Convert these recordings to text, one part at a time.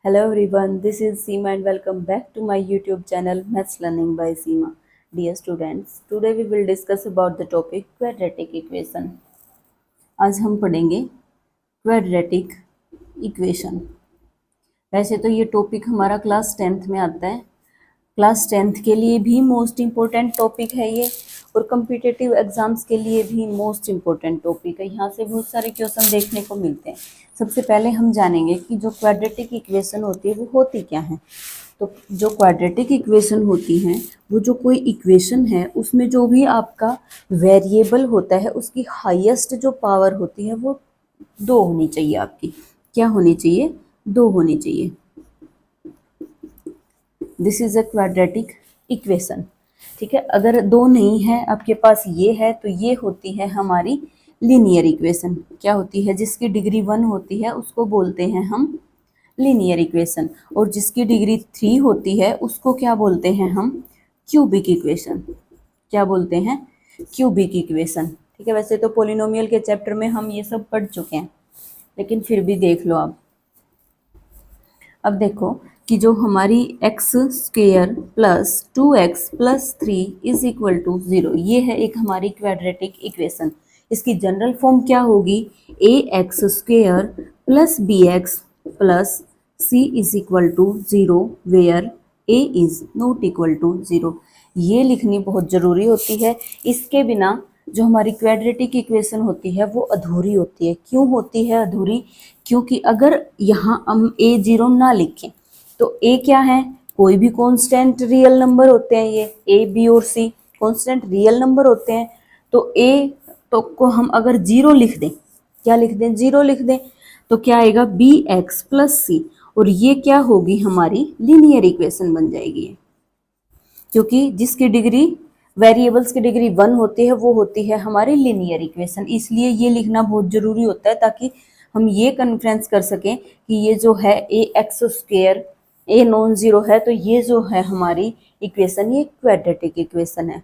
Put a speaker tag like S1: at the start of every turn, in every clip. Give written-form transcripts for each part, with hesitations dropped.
S1: Hello everyone, this is Seema and welcome back to my YouTube channel Maths Learning by Seema. Dear students, today we will discuss about the topic quadratic equation. आज हम पढ़ेंगे quadratic equation. वैसे तो ये topic हमारा class 10th में आता है. क्लास 10th के लिए भी मोस्ट इम्पोर्टेंट टॉपिक है ये और कम्पिटिटिव एग्जाम्स के लिए भी मोस्ट इम्पोर्टेंट टॉपिक है. यहाँ से बहुत सारे क्वेश्चन देखने को मिलते हैं. सबसे पहले हम जानेंगे कि जो क्वाड्रेटिक इक्वेशन होती है वो होती क्या है. तो जो क्वाड्रेटिक इक्वेशन होती हैं वो जो कोई इक्वेशन है उसमें जो भी आपका वेरिएबल होता है उसकी हाईएस्ट जो पावर होती है वो 2 होनी चाहिए. आपकी क्या होनी चाहिए? 2 होनी चाहिए. This is a quadratic equation. ठीक है, अगर 2 नहीं है आपके पास ये है तो ये होती है हमारी लीनियर इक्वेशन. क्या होती है? जिसकी डिग्री 1 होती है उसको बोलते हैं हम लीनियर इक्वेशन और जिसकी डिग्री 3 होती है उसको क्या बोलते हैं हम? Cubic equation. क्या बोलते हैं? Cubic equation. ठीक है, वैसे तो पॉलिनोमियल के चैप्टर में हम ये सब पढ़ चुके हैं लेकिन फिर भी देख लो आप. अब देखो कि जो हमारी x square plus 2x plus 3 is equal to 0 ये है एक हमारी क्वाड्रेटिक इक्वेशन. इसकी जनरल फॉर्म क्या होगी? A x square plus b x plus C is equal to 0 where a is not equal to 0. ये लिखनी बहुत ज़रूरी होती है. इसके बिना जो हमारी क्वाड्रेटिक इक्वेशन होती है वो अधूरी होती है. क्यों होती है अधूरी? क्योंकि अगर यहाँ हम a0 ना लिखें तो a क्या है? कोई भी कांस्टेंट रियल नंबर होते हैं. ये a b और c कांस्टेंट रियल नंबर होते हैं. तो a तो को हम अगर 0 लिख दें, क्या लिख दें? 0 लिख दें तो क्या आएगा? बी एक्स प्लस सी और ये क्या होगी? हमारी लीनियर इक्वेशन बन जाएगी. क्योंकि जिसकी डिग्री वेरिएबल्स की डिग्री 1 होती है वो होती है हमारी लीनियर इक्वेशन. इसलिए ये लिखना बहुत ज़रूरी होता है ताकि हम ये कन्फ्रेंस कर सकें कि ये जो है a x square a non zero है तो ये जो है हमारी इक्वेशन ये क्वाड्रेटिक इक्वेशन है.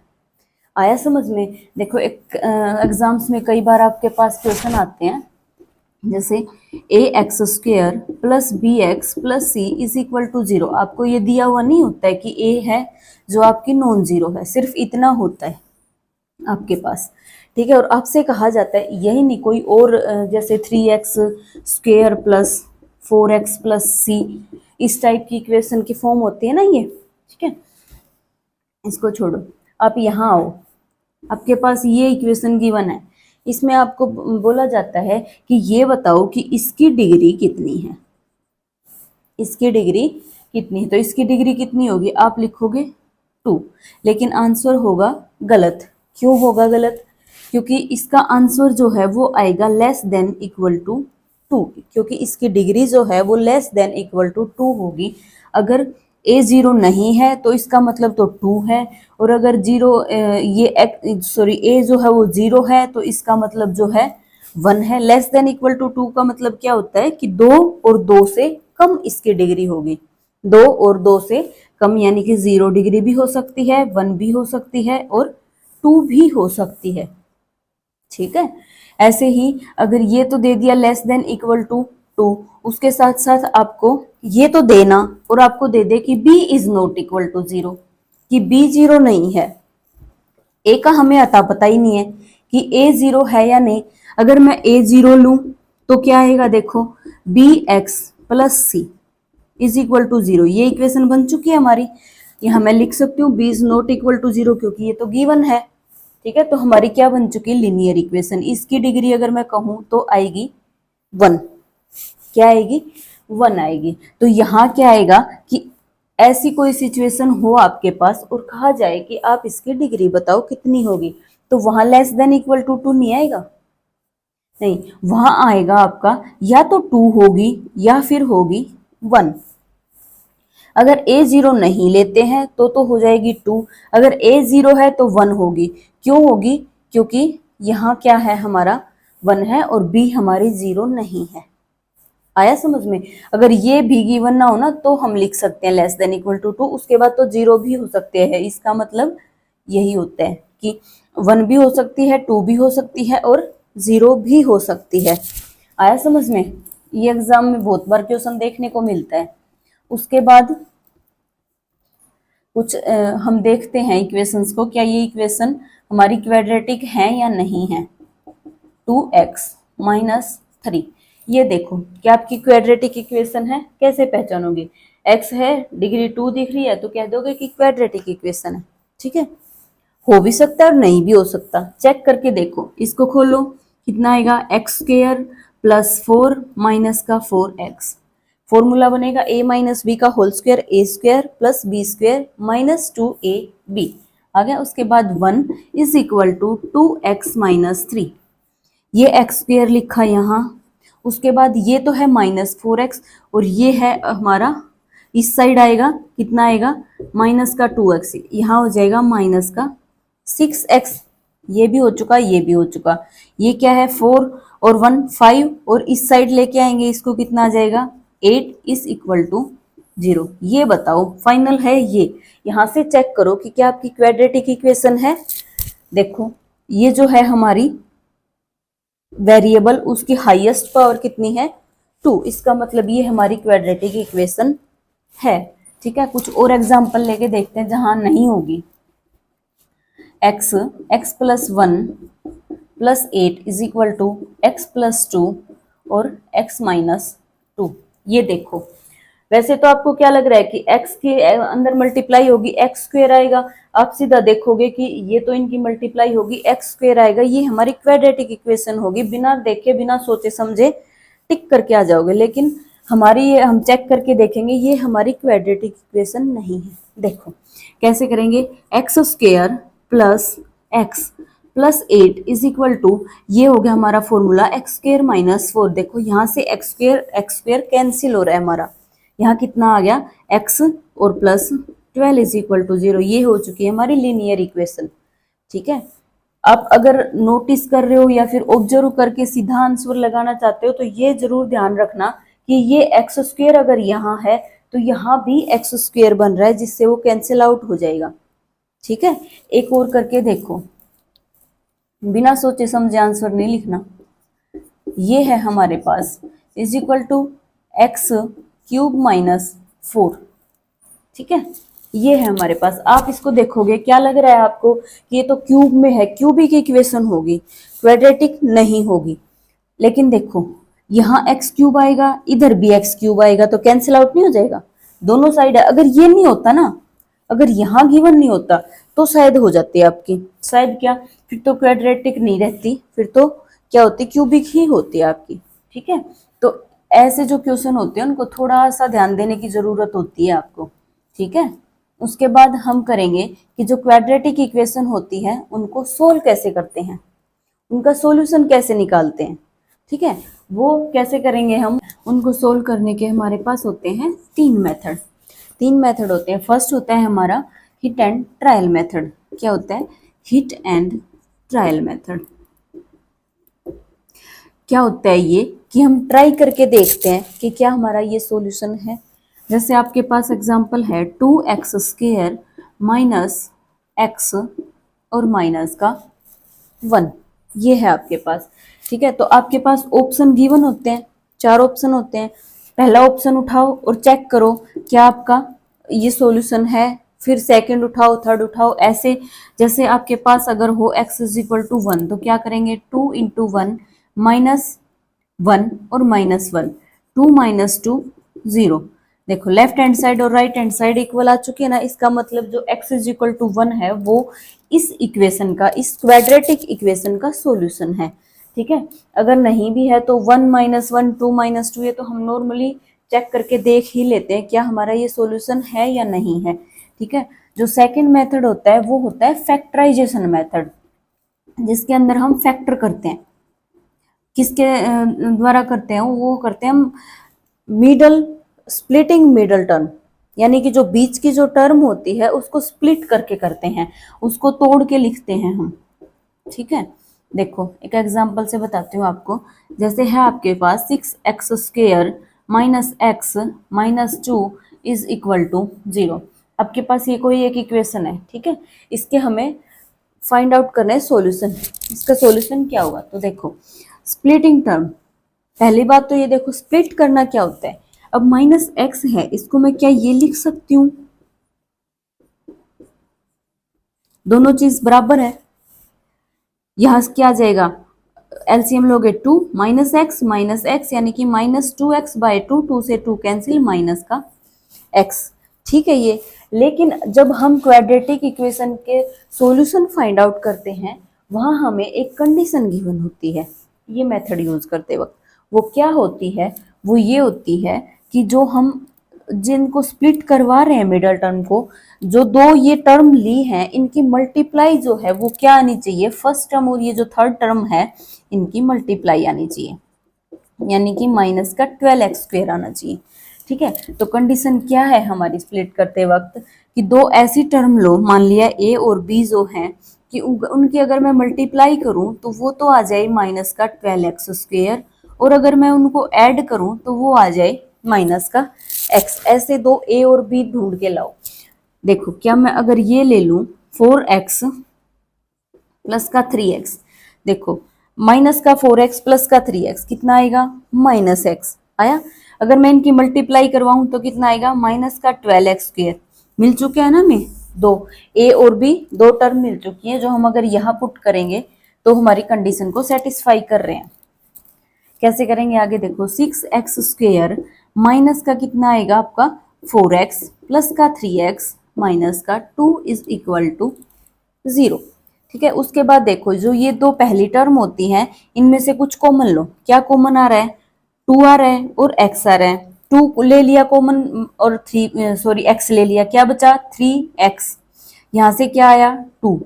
S1: आया समझ में? देखो एक एग्जाम्स में कई बार आपके पास क्वेश्चन आते हैं जैसे a x square plus b x plus C is equal to 0. आपको ये दिया हुआ नहीं होता है कि ए है जो आपकी नॉन ज़ीरो है, सिर्फ इतना होता है आपके पास. ठीक है, और आपसे कहा जाता है यही नहीं कोई और जैसे 3x square plus 4x plus सी इस टाइप की इक्वेशन की फॉर्म होती है ना ये. ठीक है, इसको छोड़ो, आप यहाँ आओ. आपके पास ये इक्वेशन गिवन है, इसमें आपको बोला जाता है कि ये बताओ कि इसकी डिग्री कितनी है. इसकी डिग्री कितनी है? तो इसकी डिग्री कितनी होगी? आप लिखोगे 2, लेकिन आंसर होगा गलत. क्यों होगा गलत? क्योंकि इसका आंसर जो है वो आएगा लेस देन इक्वल टू 2. क्योंकि इसकी डिग्री जो है वो लेस देन इक्वल टू 2 होगी. अगर a0 नहीं है तो इसका मतलब तो 2 है और अगर a जो है वो 0 है तो इसका मतलब जो है 1 है. लेस देन इक्वल टू 2 का मतलब क्या होता है कि 2 और 2 से कम इसकी डिग्री होगी. 2 और 2 से कम यानी कि 0 डिग्री भी हो सकती है, 1 भी हो सकती है और 2 भी हो सकती है. ठीक है, ऐसे ही अगर ये तो दे दिया लेस देन इक्वल टू 2, उसके साथ साथ आपको ये तो देना और आपको दे दे कि b is not equal to 0, कि b 0 नहीं है. a का हमें अता पता ही नहीं है कि a 0 है या नहीं. अगर मैं a 0 लूं तो क्या आएगा? देखो B x plus C is equal to 0. ये इक्वेशन बन चुकी है हमारी. यहाँ मैं लिख सकती हूँ b is not equal to 0 क्योंकि ये तो गिवन है. ठीक है, तो हमारी क्या बन चुकी है? Linear equation. इसकी डिग्री अगर मैं कहूँ तो आएगी 1. क्या आएगी? 1 आएगी. तो यहाँ क्या आएगा कि ऐसी कोई सिचुएशन हो आपके पास और कहा जाए कि आप इसकी डिग्री बताओ कितनी होगी, तो वहां लेस देन इक्वल टू 2 नहीं आएगा. नहीं, वहां आएगा आपका या तो 2 होगी या फिर होगी 1. अगर a0 नहीं लेते हैं तो हो जाएगी 2. अगर a0 है तो 1 होगी. क्यों होगी? क्योंकि यहाँ क्या है? हमारा 1 है और b हमारी 0 नहीं है. आया समझ में? अगर ये भी गिवन ना हो ना तो हम लिख सकते हैं लेस देन इक्वल टू 2. उसके बाद तो 0 भी हो सकते हैं. इसका मतलब यही होता है कि 1 भी हो सकती है, 2 भी हो सकती है और 0 भी हो सकती है. आया समझ में? ये एग्जाम में बहुत बार क्वेश्चन देखने को मिलता है. उसके बाद कुछ हम देखते हैं इक्वेशंस को, क्या ये इक्वेशन हमारी क्वाड्रेटिक है या नहीं है। 2x-3, ये देखो क्या आपकी क्वाड्रेटिक इक्वेशन है। कैसे पहचानोगे, x है, डिग्री 2 दिख रही है तो कह दोगे कि क्वाड्रेटिक इक्वेशन है। ठीक है, हो भी सकता है और नहीं भी हो सकता, चेक करके देखो। इसको खोलो, कितना आएगा, x² + 4 - का 4x। फॉर्मूला बनेगा a - b का whole square, a² + b² - 2ab। आ गया। उसके बाद 1 = 2x - 3, ये x² लिखा यहाँ। उसके बाद ये तो है -4x और ये है हमारा, इस साइड आएगा कितना आएगा, का 2x, यहाँ हो जाएगा -6x। ये भी हो चुका, ये भी हो चुका। ये क्या है, 4 और 1 5, और इस साइड लेके आएंगे इसको, कितना आ जाएगा, 8 = 0। ये बताओ फाइनल है ये। यहाँ से चेक करो कि क्या आपकी क्वाड्रेटिक इक्वेशन है। देखो ये जो है हमारी वेरिएबल, उसकी हाईएस्ट पावर कितनी है, 2। इसका मतलब ये हमारी क्वाड्रेटिक इक्वेशन है। ठीक है, कुछ और एग्जांपल लेके देखते हैं जहां नहीं होगी। x + 1 + 8 = x + 2 और x - 2। ये देखो, वैसे तो आपको क्या लग रहा है कि x के अंदर मल्टीप्लाई होगी, x² आएगा। आप सीधा देखोगे कि ये तो इनकी मल्टीप्लाई होगी, x² आएगा। ये हमारी क्वाड्रेटिक इक्वेशन होगी। बिना देखे, बिना सोचे समझे टिक करके आ जाओगे। लेकिन हमारी, हम चेक करके देखेंगे, ये हमारी क्वाड्रेटिक इक्वेशन नहीं है। देखो कैसे करेंगे, x² + x + 8 = ये हो गया हमारा फॉर्मूला x² - 4। देखो यहाँ से x² कैंसिल हो रहा है हमारा, यहाँ कितना आ गया, x और +12 = 0। ये हो चुकी है हमारी लीनियर इक्वेशन। ठीक है, आप अगर नोटिस कर रहे हो या फिर ऑब्जर्व करके सीधा आंसर लगाना चाहते हो तो ये जरूर ध्यान रखना कि ये x² अगर यहाँ है तो यहाँ भी x² बन रहा है, जिससे वो कैंसिल आउट हो जाएगा। ठीक है, एक और करके देखो, बिना सोचे समझे आंसर नहीं लिखना। ये है हमारे पास = x³ - 4। ठीक है, ये है हमारे पास। आप इसको देखोगे, क्या लग रहा है आपको कि ये तो क्यूब में है, क्यूबिक इक्वेशन होगी, क्वाड्रेटिक नहीं होगी। लेकिन देखो यहाँ x³ आएगा, इधर भी x³ आएगा, तो कैंसिल आउट नहीं हो जाएगा, दोनों साइड है। अगर ये नहीं होता ना, अगर यहाँ गिवन नहीं होता तो शायद हो जाती है आपकी, शायद क्या, फिर तो क्वाड्रेटिक नहीं रहती, फिर तो क्या होती, क्यूबिक ही होती है आपकी। ठीक है, तो ऐसे जो क्वेश्चन होते हैं उनको थोड़ा सा ध्यान देने की जरूरत होती है आपको। ठीक है, उसके बाद हम करेंगे कि जो क्वाड्रेटिक इक्वेशन होती है उनको सोल्व कैसे करते हैं, उनका सॉल्यूशन कैसे निकालते हैं। ठीक है, वो कैसे करेंगे हम, उनको सोल्व करने के हमारे पास होते हैं 3 मेथड। 3 मेथड होते हैं। फर्स्ट होता है हमारा हिट एंड ट्रायल मेथड। क्या होता है, हिट एंड ट्रायल मेथड। क्या होता है ये कि हम ट्राई करके देखते हैं कि क्या हमारा ये सॉल्यूशन है। जैसे आपके पास एग्जांपल है 2x² - x और माइनस का 1, ये है आपके पास। ठीक है, तो आपके पास ऑप्शन गिवन होते हैं, 4 ऑप्शन होते हैं। पहला ऑप्शन उठाओ और चेक करो क्या आपका ये सॉल्यूशन है, फिर सेकंड उठाओ, थर्ड उठाओ, ऐसे। जैसे आपके पास अगर हो x = 1 तो क्या करेंगे, 2 × 1 -1 और -1, 2 - 2 0। देखो लेफ्ट हैंड साइड और राइट हैंड साइड इक्वल आ चुकी है ना, इसका मतलब जो x = 1 है वो इस इक्वेशन का, इस क्वाड्रेटिक इक्वेशन का सॉल्यूशन है। ठीक है, अगर नहीं भी है तो 1 - 1 2 - 2, ये तो हम नॉर्मली चेक करके देख ही लेते हैं क्या हमारा ये सॉल्यूशन है या नहीं है। ठीक है, जो सेकंड मेथड होता है वो होता है फैक्टराइजेशन मेथड, जिसके अंदर हम फैक्टर करते हैं। किसके द्वारा करते हैं, वो करते हैं हम मिडल, स्प्लिटिंग मिडल टर्म, यानी कि जो बीच की जो टर्म होती है उसको स्प्लिट करके करते हैं, उसको तोड़ के लिखते हैं हम। ठीक है, देखो एक एग्जांपल से बताती हूँ आपको। जैसे है आपके पास 6x² - x - 2 = 0। आपके पास ये कोई एक इक्वेशन है। ठीक है, इसके हमें फाइंड आउट करना है सॉल्यूशन। इसका सॉल्यूशन क्या होगा, तो देखो स्प्लिटिंग टर्म, पहली बात तो ये देखो स्प्लिट करना क्या होता है। अब माइनस एक्स है, इसको मैं क्या ये लिख सकती हूँ? दोनों चीज बराबर है, यहां से क्या आ जाएगा, एलसीएम लोगे 2 माइनस एक्स यानी कि -2x/2, 2 से 2 कैंसिल, माइनस का x। ठीक है ये। लेकिन जब हम क्वाड्रेटिक इक्वेशन के सॉल्यूशन फाइंड आउट करते हैं, वहां हमें एक कंडीशन गिवन होती है ये मेथड यूज करते वक्त। वो क्या होती है? वो ये होती है कि जो हम जिनको स्प्लिट करवा रहे हैं मिडल टर्म को, जो दो ये टर्म ली हैं, इनकी मल्टीप्लाई जो है वो क्या आनी चाहिए, फर्स्ट टर्म और ये जो थर्ड टर्म है इनकी मल्टीप्लाई आनी चाहिए, यानी कि माइनस का 12x² आना चाहिए। ठीक है, तो कंडीशन क्या है हमारी स्प्लिट करते वक्त कि दो ऐसी टर्म लो, मान लिया a और b जो हैं कि उनकी अगर मैं मल्टीप्लाई करूं तो वो तो आ जाए माइनस का 12x², और अगर मैं उनको ऐड करूं तो वो आ जाए माइनस का x। ऐसे दो a और b ढूंढ के लाओ। देखो क्या मैं अगर ये ले लूं 4x प्लस का 3x, देखो माइनस का 4x प्लस का 3x कितना आएगा, -x आया। अगर मैं इनकी मल्टीप्लाई करवाऊं तो कितना आएगा, माइनस का 12x²। मिल चुके हैं ना, मैं दो a और b दो टर्म मिल चुकी है, जो हम अगर यहाँ पुट करेंगे तो हमारी कंडीशन को सेटिस्फाई कर रहे हैं। कैसे करेंगे आगे देखो, 6x² माइनस का कितना आएगा आपका 4x प्लस का 3x माइनस का 2 इज इक्वल टू 0। ठीक है, उसके बाद देखो जो ये दो पहली टर्म होती हैं इनमें से कुछ कॉमन लो। क्या कॉमन आ रहा है, 2 आ रहा है और x आ रहा है। 2 ले लिया कॉमन और x ले लिया, क्या बचा 3x। यहां से क्या आया 2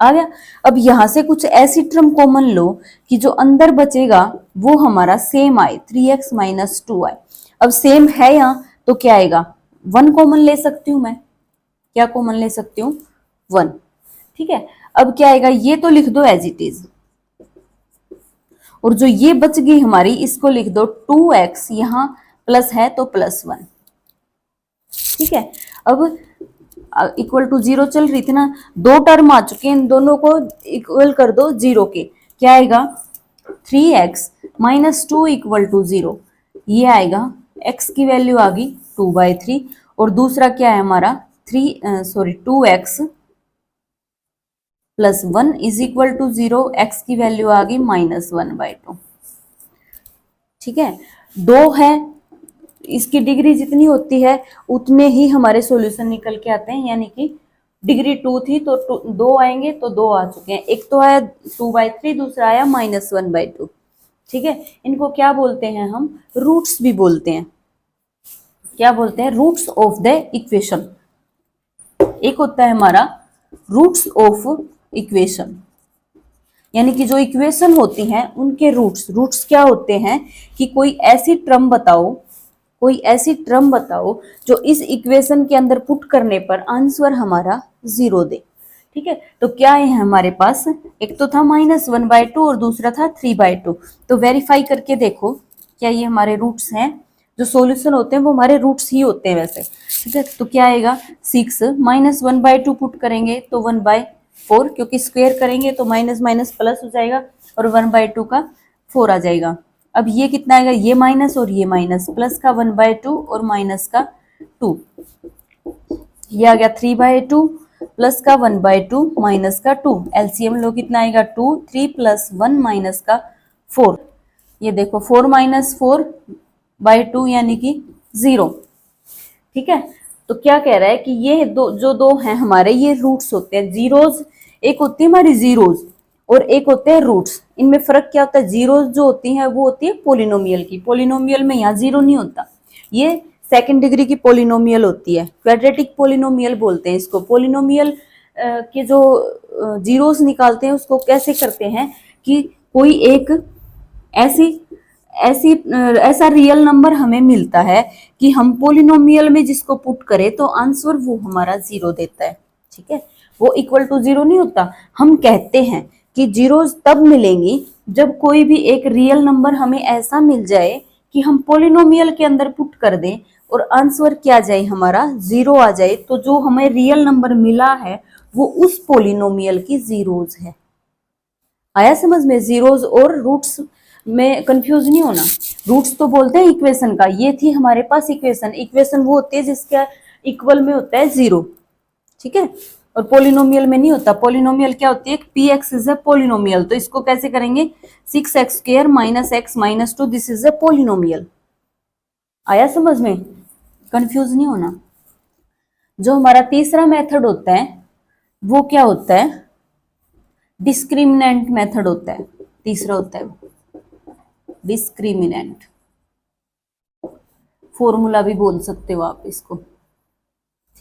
S1: आ गया। अब यहां से कुछ ऐसी टर्म कॉमन लो कि जो अंदर बचेगा वो हमारा सेम आए, 3x - 2 आए। अब सेम है यहाँ तो क्या आएगा, 1 कॉमन ले सकती हूँ मैं। क्या कॉमन ले सकती हूँ, 1। ठीक है, अब क्या आएगा, ये तो लिख दो एज इट इज, और जो ये बच गई हमारी इसको लिख दो 2x, यहां प्लस है तो +1। ठीक है, अब इक्वल टू 0 चल रही थी ना, दो टर्म आ चुके हैं, इन दोनों को इक्वल कर दो 0 के। क्या आएगा 3x - 2 इक्वल टू 0, ये आएगा x की वैल्यू आ गई 2/3, और दूसरा क्या है हमारा 2x plus 1 is equal to 0, x की वैल्यू आ गई -1/2। ठीक है, दो है, इसकी डिग्री जितनी होती है उतने ही हमारे सॉल्यूशन निकल के आते हैं, यानी कि डिग्री 2 थी तो 2 आएंगे तो 2 आ चुके हैं। एक तो आया 2/3, दूसरा आया -1/2। ठीक है, इनको क्या बोलते हैं हम, रूट्स भी बोलते हैं। क्या बोलते हैं, रूट्स ऑफ द इक्वेशन। एक होता है हमारा रूट्स ऑफ इक्वेशन, यानी कि जो इक्वेशन होती हैं उनके रूट्स। रूट्स क्या होते हैं कि कोई ऐसी टर्म बताओ, कोई ऐसी टर्म बताओ जो इस इक्वेशन के अंदर पुट करने पर आंसर हमारा 0 दे। ठीक है, तो क्या है हमारे पास, एक तो था -1/2 और दूसरा था 3/2। तो वेरीफाई करके देखो क्या ये हमारे रूट्स हैं। जो सॉल्यूशन होते हैं वो हमारे रूट्स ही होते हैं वैसे। ठीक है, तो क्या आएगा 6 -1/2 पुट करेंगे तो 1/4, क्योंकि स्क्वायर करेंगे तो माइनस माइनस प्लस हो जाएगा और 1/2 का 4 आ जाएगा। अब ये कितना आएगा, ये माइनस और ये माइनस, प्लस का 1/2 और माइनस का 2, ये आ गया 3/2 प्लस का 1/2 माइनस का 2। एलसीएम लो कितना आएगा 2, 3 + 1 माइनस का 4। ये देखो 4 - 4/2 यानी कि 0। ठीक है, तो क्या कह रहा है कि ये दो हैं हमारे, ये रूट्स होते हैं। जीरोज एक होती है हमारी जीरोज और एक होते हैं रूट्स। इनमें फर्क क्या होता है, जीरोज जो होती हैं वो होती है पोलिनोमियल की। पोलिनोमियल में यहाँ 0 नहीं होता, ये सेकंड डिग्री की पोलिनोमियल होती है। क्वाड्रेटिक पोलिनोमियल बोलते हैं इसको। पोलिनोमियल के जो जीरोस निकालते हैं उसको कैसे करते हैं कि कोई एक ऐसा रियल नंबर हमें मिलता है कि हम पोलिनोमियल में जिसको पुट करें तो आंसर वो हमारा 0 देता है। ठीक है, वो इक्वल टू 0 नहीं होता। हम कहते हैं कि जीरोस तब मिलेंगी जब कोई भी एक रियल नंबर हमें ऐसा मिल जाए कि हम पोलिनोमियल के अंदर पुट कर दें और आंसर क्या जाए हमारा 0 आ जाए, तो जो हमें रियल नंबर मिला है वो उस पोलिनोमियल की जीरोस है। आया समझ में, जीरोस और रूट्स में कंफ्यूज नहीं होना। रूट्स तो बोलते हैं इक्वेशन का, ये थी हमारे पास इक्वेशन। इक्वेशन वो होती है जिसका इक्वल में होता है 0, ठीक है, और पोलिनोमियल में नहीं होता। पोलिनोमियल क्या होती है, P x is a polynomial. तो इसको कैसे करेंगे, 6x² - x - 2, this is a polynomial. आया समझ में, कंफ्यूज नहीं होना। जो हमारा तीसरा मेथड होता है वो क्या होता है, डिस्क्रिमिनेंट मेथड होता है। तीसरा होता है डिस्क्रिमिनेंट, फॉर्मूला भी बोल सकते हो आप इसको,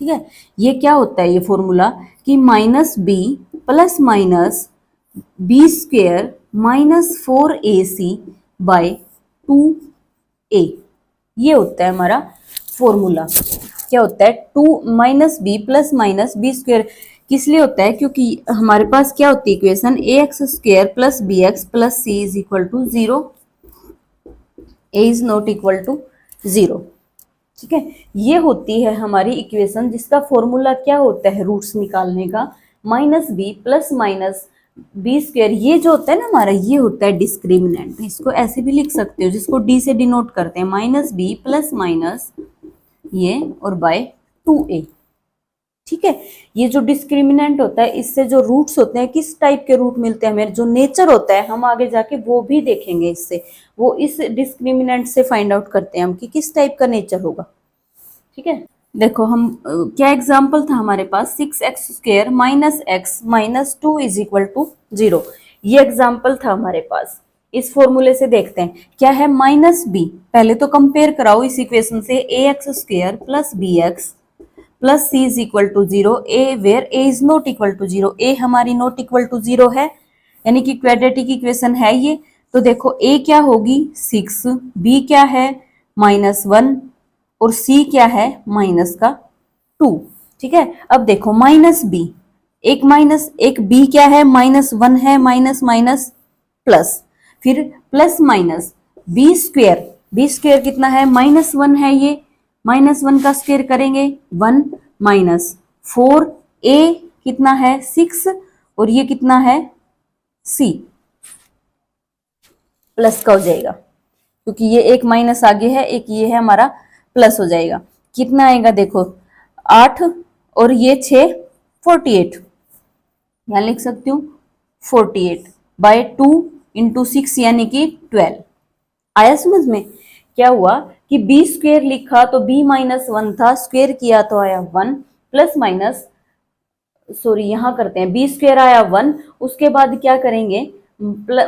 S1: ठीक है। ये क्या होता है, ये फॉर्मूला कि -b + -b² - 4ac / 2a, ये होता है हमारा फॉर्मूला। क्या होता है, -b + -b², किस लिए होता है, क्योंकि हमारे पास क्या होती है equation, ax² + bx + c = 0, a is not equal to 0, ठीक है। ये होती है हमारी इक्वेशन जिसका फॉर्मूला क्या होता है रूट्स निकालने का, -b + -b²। ये जो होता है ना हमारा, ये होता है डिस्क्रिमिनेंट। इसको ऐसे भी लिख सकते हो, जिसको d से डिनोट करते हैं, -b + ये और बाय 2a, ठीक है। ये जो डिस्क्रिमिनेंट होता है, इससे जो रूट्स होते हैं, किस टाइप के रूट मिलते हैं हमें, जो नेचर होता है, हम आगे जाके वो भी देखेंगे। इससे वो इस डिस्क्रिमिनेंट से फाइंड आउट करते हैं हम कि किस टाइप का नेचर होगा, ठीक है। देखो हम क्या एग्जाम्पल था हमारे पास, 6x² - x - 2 = 0, ये एग्जाम्पल था हमारे पास। इस फॉर्मूले से देखते हैं क्या है, -b, पहले तो कंपेयर कराओ इस इक्वेशन से, ax² + bx + c = 0, a where a is not equal to 0, a हमारी नॉट इक्वल टू 0 है, यानी कि क्वाड्रेटिक इक्वेशन है ये। तो देखो a क्या होगी 6, b क्या है -1 और c क्या है -2, ठीक है। अब देखो -b, एक b क्या है -1 है, माइनस माइनस प्लस, फिर प्लस माइनस b² कितना है -1 है, ये -1 का स्क्वायर करेंगे 1 - 4a कितना है 6 और ये कितना है c, प्लस का हो जाएगा क्योंकि ये एक माइनस आगे है, एक ये है हमारा, प्लस हो जाएगा। कितना आएगा देखो 8 और ये 6 48, यहां लिख सकती हूँ 48/2 × 6 यानी कि 12। आया समझ में, क्या हुआ कि b² लिखा तो b -1 था, स्क्वायर किया तो आया 1, प्लस माइनस सॉरी यहां करते हैं, b² आया 1, उसके बाद क्या करेंगे,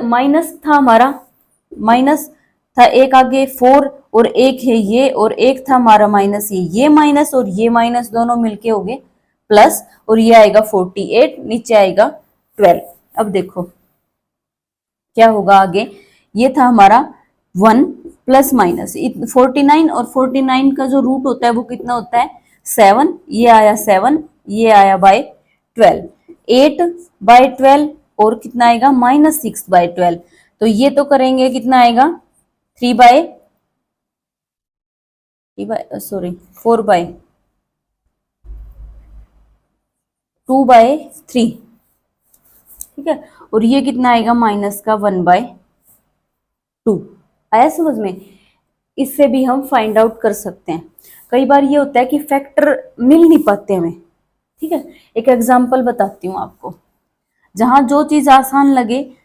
S1: माइनस था हमारा, माइनस था एक आगे 4 और एक है ये, और एक था हमारा माइनस ये माइनस और ये माइनस दोनों मिलके हो गए प्लस, और ये आएगा 48, नीचे आएगा 12। अब देखो क्या होगा आगे, ये था हमारा 1 प्लस माइनस 49, और 49 का जो रूट होता है वो कितना होता है 7, ये आया 7, ये आया बाय 12, 8/12 और कितना आएगा -6/12। तो ये तो करेंगे कितना आएगा 4/2/3, ठीक है। और ये कितना आएगा -1/2। आया समझ में, इससे भी हम फाइंड आउट कर सकते हैं। कई बार ये होता है कि फैक्टर मिल नहीं पाते हमें, ठीक है। एक एग्जांपल बताती हूँ आपको, जहां जो चीज आसान लगे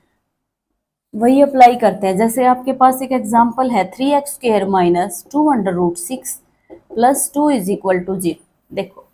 S1: वही अप्लाई करते हैं। जैसे आपके पास एक एग्जांपल है 3x² - 2√6 + 2 = 0। देखो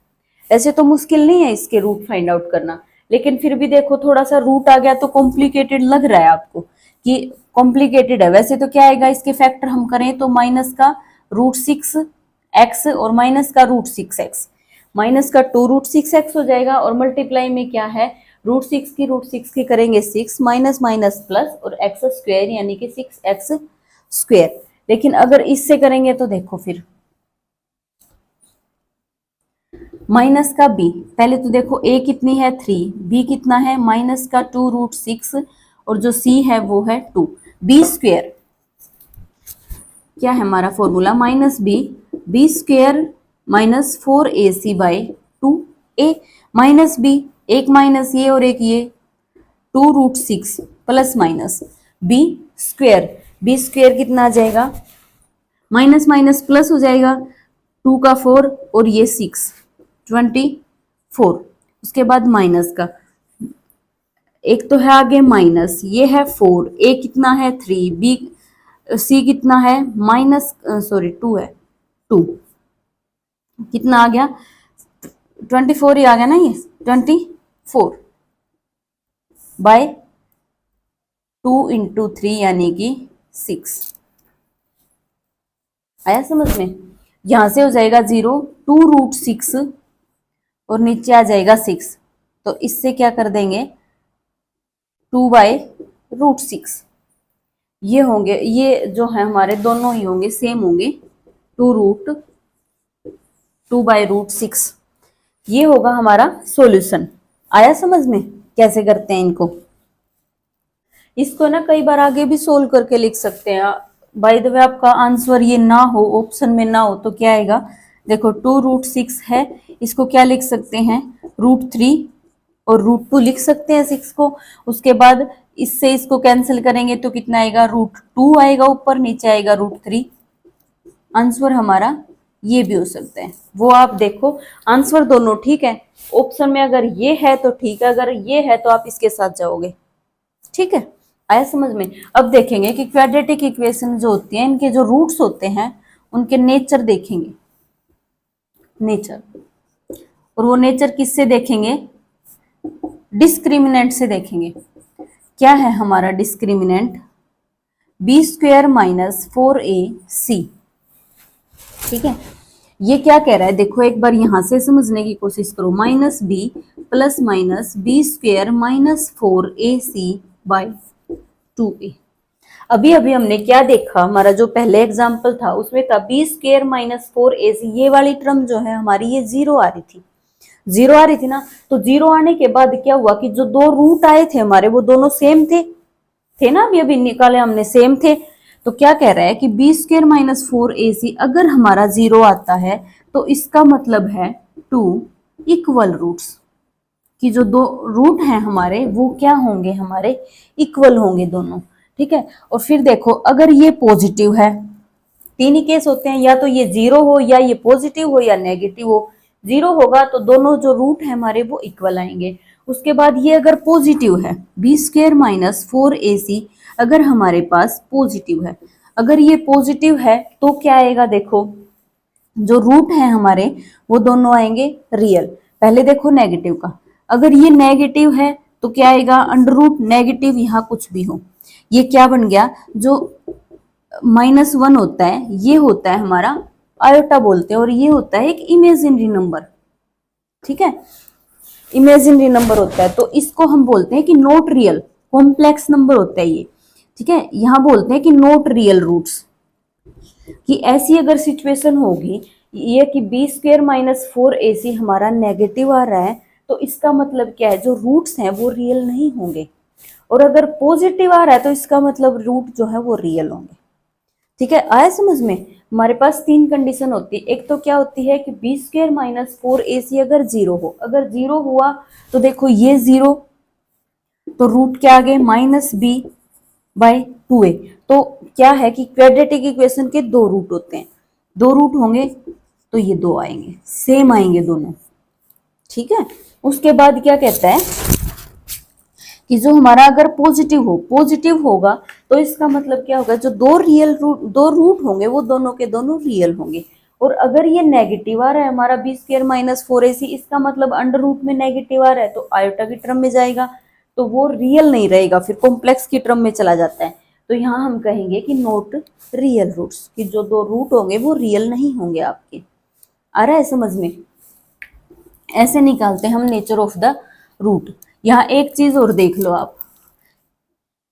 S1: ऐसे तो मुश्किल नहीं है इसके रूट फाइंड आउट करना, लेकिन फिर भी देखो थोड़ा सा रूट आ गया तो कॉम्प्लिकेटेड लग रहा है आपको कि कॉम्प्लिकेटेड है। वैसे तो क्या आएगा इसके फैक्टर हम करें तो माइनस का √6x और माइनस का √6x, माइनस का 2√6x हो जाएगा, और मल्टीप्लाई में क्या है √6 की करेंगे 6 माइनस माइनस प्लस और x² यानी कि 6x²। लेकिन अगर इससे करेंगे तो देखो फिर माइनस का b, पहले तो देखो a कितनी है 3, b कितना है माइनस का 2√6 और जो c है वो है 2। b² क्या है हमारा formula -b² - 4ac/2a minus b, एक माइनस ये और एक ये 2√6 plus minus b² B square कितना आ जाएगा, माइनस माइनस प्लस हो जाएगा, 2 का 4 और ये 6, 24। उसके बाद माइनस का, एक तो है आगे माइनस, ये है 4, ए कितना है 3, बी सी कितना है माइनस सॉरी 2 है, 2 कितना आ गया 24 ही आ गया ना, ये 24 बाय 2 इंटू 3 यानी कि 6। आया समझ में? यहां से हो जाएगा 0, 2√6 और नीचे आ जाएगा 6, तो इससे क्या कर देंगे 2/√6। ये होंगे, ये जो है हमारे दोनों ही होंगे सेम होंगे, 2/√6। ये होगा हमारा सॉल्यूशन। आया समझ में कैसे करते हैं इनको? इसको ना कई बार आगे भी सोल्व करके लिख सकते हैं। बाय द वे आपका आंसर ये ना हो, ऑप्शन में ना हो तो क्या आएगा, देखो 2√6 है, इसको क्या लिख सकते हैं √3 और √2 लिख सकते हैं 6 को। उसके बाद इससे इसको कैंसिल करेंगे तो कितना आएगा √2 आएगा ऊपर, नीचे आएगा √3। आंसर हमारा ये भी हो सकता है, वो आप देखो आंसर दोनों ठीक है। ऑप्शन में अगर ये है तो ठीक है, अगर ये है तो आप इसके साथ जाओगे। ठीक है, आया समझ में? अब देखेंगे कि क्वाड्रेटिक इक्वेशन जो होती है इनके जो रूट्स होते हैं उनके नेचर देखेंगे, नेचर। और वो नेचर किससे देखेंगे, डिस्क्रिमिनेंट से देखेंगे। क्या है हमारा डिस्क्रिमिनेंट, b² माइनस 4ac। ठीक है, ये क्या कह रहा है देखो एक बार यहां से समझने की कोशिश करो, -b plus minus b² minus 4ac by 2a। अभी अभी हमने क्या देखा, हमारा जो पहले एग्जाम्पल था उसमें था b² माइनस 4ac, ये वाली टर्म जो है हमारी ये 0 आ रही थी, 0 आ रही थी ना। तो 0 आने के बाद क्या हुआ कि जो दो रूट आए थे हमारे वो दोनों सेम थे ना, अभी अभी निकाले हमने, सेम थे। तो क्या कह रहा है कि b² माइनस 4ac अगर हमारा 0 आता है तो इसका मतलब है 2 इक्वल रूट्स, कि जो दो रूट हैं हमारे वो क्या होंगे, हमारे इक्वल होंगे दोनों। ठीक है, और फिर देखो अगर ये पॉजिटिव है, तीन ही केस होते हैं, या तो ये 0 हो या ये पॉजिटिव हो या नेगेटिव हो। 0 होगा तो दोनों जो रूट है हमारे वो इक्वल आएंगे। उसके बाद ये अगर पॉजिटिव है, b² माइनस 4ac अगर हमारे पास पॉजिटिव है, अगर ये पॉजिटिव है तो क्या आएगा, देखो जो रूट है हमारे वो दोनों आएंगे रियल। पहले देखो नेगेटिव का, अगर ये नेगेटिव है तो क्या आएगा √ नेगेटिव, यहाँ कुछ भी हो, ये क्या बन गया, जो -1 होता है ये होता है हमारा आयोटा बोलते हैं, और ये होता है एक इमेजिनरी नंबर। ठीक है, इमेजिनरी नंबर होता है, तो इसको हम बोलते हैं कि नॉट रियल, कॉम्प्लेक्स नंबर होता है ये। ठीक है, यहां बोलते हैं कि नॉट रियल रूट्स, कि ऐसी अगर सिचुएशन होगी ये कि b² माइनस 4ac हमारा नेगेटिव आ रहा है तो इसका मतलब क्या है, जो रूट्स हैं वो रियल नहीं होंगे, और अगर पॉजिटिव आ रहा है तो इसका मतलब रूट जो है वो रियल होंगे। ठीक है, आया समझ में? हमारे पास तीन कंडीशन होती है, एक तो क्या होती है कि b² माइनस 4ac अगर 0 हो, अगर 0 हुआ तो देखो ये 0, तो रूट क्या आ गए -b/2a। तो क्या है कि क्वाड्रेटिक इक्वेशन के दो रूट होते हैं, दो रूट होंगे तो ये दो आएंगे, सेम आएंगे दोनों। ठीक है, उसके बाद क्या कहता है कि जो हमारा अगर पॉजिटिव होगा तो इसका मतलब क्या होगा, जो दो रूट होंगे वो दोनों के दोनों रियल होंगे। और अगर ये नेगेटिव आ रहा है हमारा b² माइनस 4ac, इसका मतलब √ में नेगेटिव आ रहा है तो आयोटा की टर्म में जाएगा, तो वो रियल नहीं रहेगा, फिर कॉम्प्लेक्स की टर्म में चला जाता है। तो यहाँ हम कहेंगे कि नॉट रियल रूट्स, कि जो दो रूट होंगे वो रियल नहीं होंगे आपके। आ रहा है समझ में? ऐसे निकालते हैं हम नेचर ऑफ द रूट। यहाँ एक चीज और देख लो आप,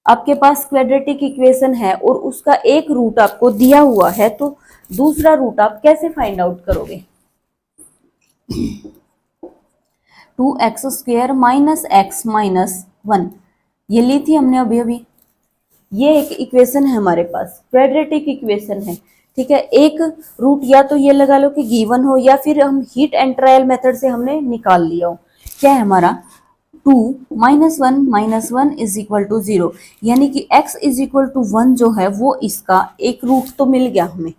S1: आपके पास क्वाड्रेटिक इक्वेशन है और उसका एक रूट आपको दिया हुआ है, तो दूसरा रूट आप कैसे फाइंड आउट करोगे? 2x² माइनस x माइनस 1, ये ली थी हमने अभी अभी। ये एक इक्वेशन है हमारे पास, क्वाड्रेटिक इक्वेशन है। ठीक है, एक रूट या तो ये लगा लो कि गिवन हो, या फिर हम हीट एंड ट्रायल मेथड से हमने निकाल लिया हो। क्या है हमारा -1 इज इक्वल टू 0, यानी कि x इज इक्वल टू 1 जो है वो इसका एक रूट तो मिल गया, हमें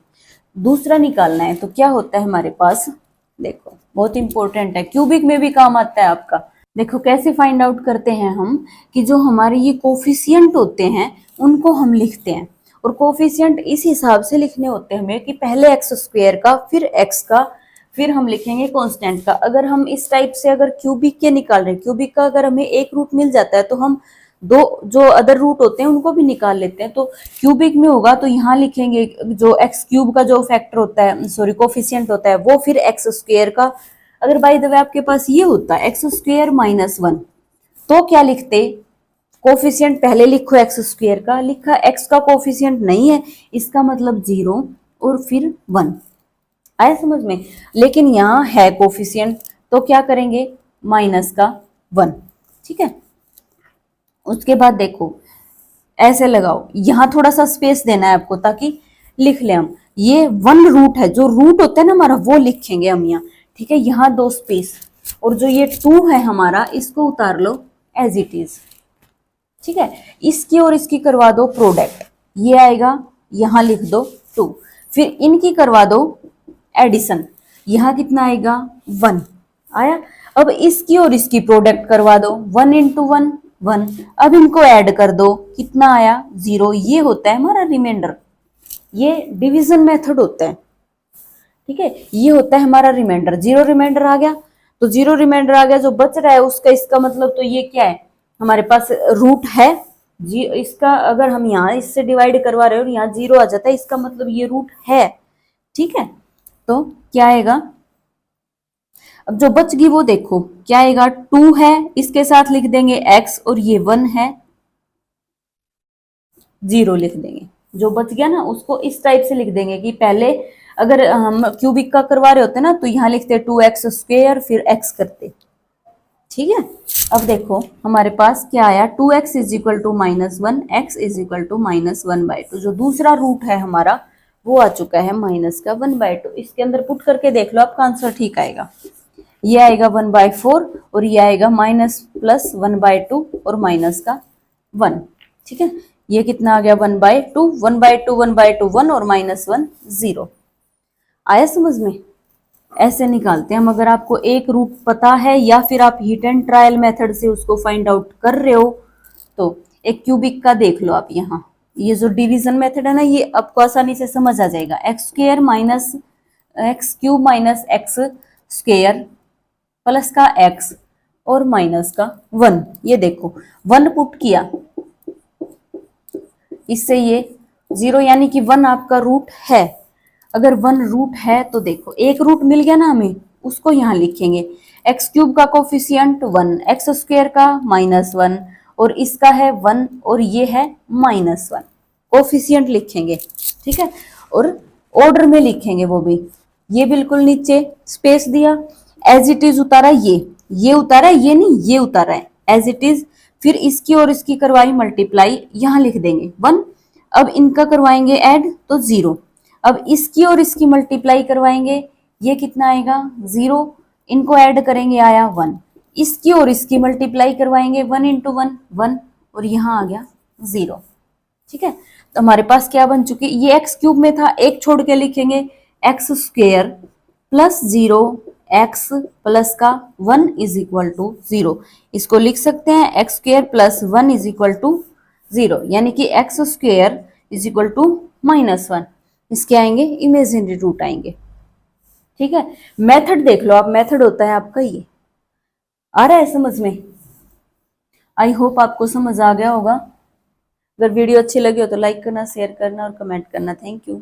S1: दूसरा निकालना है। तो क्या होता है हमारे पास, देखो बहुत इंपॉर्टेंट है, क्यूबिक में भी काम आता है आपका। देखो कैसे फाइंड आउट करते हैं हम, कि जो हमारे ये कोफिशिएंट होते हैं उनको हम लिखते हैं, और कोफिशिएंट इस हिसाब से लिखने होते हैं हमें कि पहले एक्स स्क्वायर का, फिर एक्स का, फिर हम लिखेंगे कांस्टेंट का। अगर हम इस टाइप से अगर क्यूबिक के निकाल रहे हैं, क्यूबिक का अगर हमें एक रूट मिल जाता है तो हम दो जो अदर रूट होते हैं उनको भी निकाल लेते हैं। तो क्यूबिक में होगा तो यहाँ लिखेंगे जो एक्स क्यूब का जो फैक्टर होता है, सॉरी कोफिशिएंट होता है वो, फिर एक्स स्क्वायर का। अगर बाय द वे आपके पास ये होता है एक्स स्क्वायर -1, तो क्या लिखते, कोफिशिएंट पहले लिखो एक्स स्क्वायर का, लिखा एक्स का कोफिशिएंट नहीं है इसका मतलब 0 और फिर 1, आया समझ में। लेकिन यहाँ है कोफिशिएंट तो क्या करेंगे, -1, ठीक है। उसके बाद देखो ऐसे लगाओ, यहाँ थोड़ा सा स्पेस देना है आपको ताकि लिख ले हम। ये 1 रूट है, जो रूट होता है ना हमारा वो लिखेंगे हम यहाँ, ठीक है। यहाँ 2 स्पेस, और जो ये 2 है हमारा इसको उतार लो एज इट इज, ठीक है। इसकी और इसकी करवा दो प्रोडक्ट, ये आएगा, यहाँ लिख दो 2, फिर इनकी करवा दो एडिशन, यहाँ कितना आएगा 1 आया। अब इसकी और इसकी प्रोडक्ट करवा दो, 1 × 1 1, अब इनको ऐड कर दो, कितना आया 0, ये होता है हमारा रिमाइंडर, ये डिवीजन मेथड होता है, ठीक है। ये होता है हमारा रिमाइंडर, 0 रिमाइंडर आ गया तो 0 रिमाइंडर आ गया, जो बच रहा है उसका, इसका मतलब तो ये क्या है हमारे पास रूट है जी, इसका अगर हम यहाँ इससे डिवाइड करवा रहे हो और यहाँ 0 आ जाता है इसका मतलब ये रूट है, ठीक है। तो क्या आएगा, अब जो बच गई वो देखो क्या आएगा, 2 है, इसके साथ लिख देंगे x, और ये 1 है, 0 लिख देंगे। जो बच गया ना उसको इस टाइप से लिख देंगे कि पहले अगर हम क्यूबिक का करवा रहे होते ना तो यहाँ लिखते 2x² फिर x करते, ठीक है। अब देखो हमारे पास क्या आया, 2x is equal to -1, x is equal to -1/2, जो दूसरा रूट है हमारा वो आ चुका है -1/2। इसके अंदर पुट करके देख लो आपका आंसर ठीक आएगा, ये आएगा 1/4 और ये आएगा -+1/2 और -1, ठीक है। ये कितना आ गया 1/2, 1/2 1/2 1 और -1 0, आया समझ में। ऐसे निकालते हैं हम, अगर आपको एक रूट पता है या फिर आप हिट एंड ट्रायल मेथड से उसको फाइंड आउट कर रहे हो तो एक क्यूबिक का देख लो आप, यहाँ ये जो डिवीजन मेथड है ना ये आपको आसानी से समझ आ जाएगा, x² - x³ - x² प्लस का x और माइनस का 1, ये देखो 1 पुट किया, इससे ये 0 यानी कि 1 आपका रूट है। अगर 1 रूट है तो देखो एक रूट मिल गया ना हमें, उसको यहाँ लिखेंगे, x³ का कोफिशिएंट 1, x² का -1 और इसका है 1 और ये है -1, कोफिशिएंट लिखेंगे, ठीक है। और ऑर्डर में लिखेंगे वो भी, ये बिल्कुल नीचे स्पेस दिया, एज इट इज उतारा, ये उतारा, ये नहीं ये उतारा है एज इट इज, फिर इसकी और इसकी करवाई मल्टीप्लाई, यहाँ लिख देंगे 1, अब इनका करवाएंगे ऐड तो 0, अब इसकी और इसकी मल्टीप्लाई करवाएंगे, ये कितना आएगा 0, इनको ऐड करेंगे आया 1, इसकी और इसकी मल्टीप्लाई करवाएंगे 1 × 1 1 और यहाँ आ गया 0, ठीक है। तो हमारे पास क्या बन चुकी, ये x³ में था, एक छोड़ के लिखेंगे x² प्लस 0 x प्लस का 1 इज इक्वल टू 0, इसको लिख सकते हैं x² plus 1 is equal to 0, यानी कि x² इज इक्वल टू -1, इसके आएंगे इमेजिनरी रूट आएंगे, ठीक है। मेथड देख लो आप, मेथड होता है आपका ये, आ रहा है समझ में। आई होप आपको समझ आ गया होगा। अगर वीडियो अच्छी लगी हो तो लाइक करना, शेयर करना और कमेंट करना। Thank you.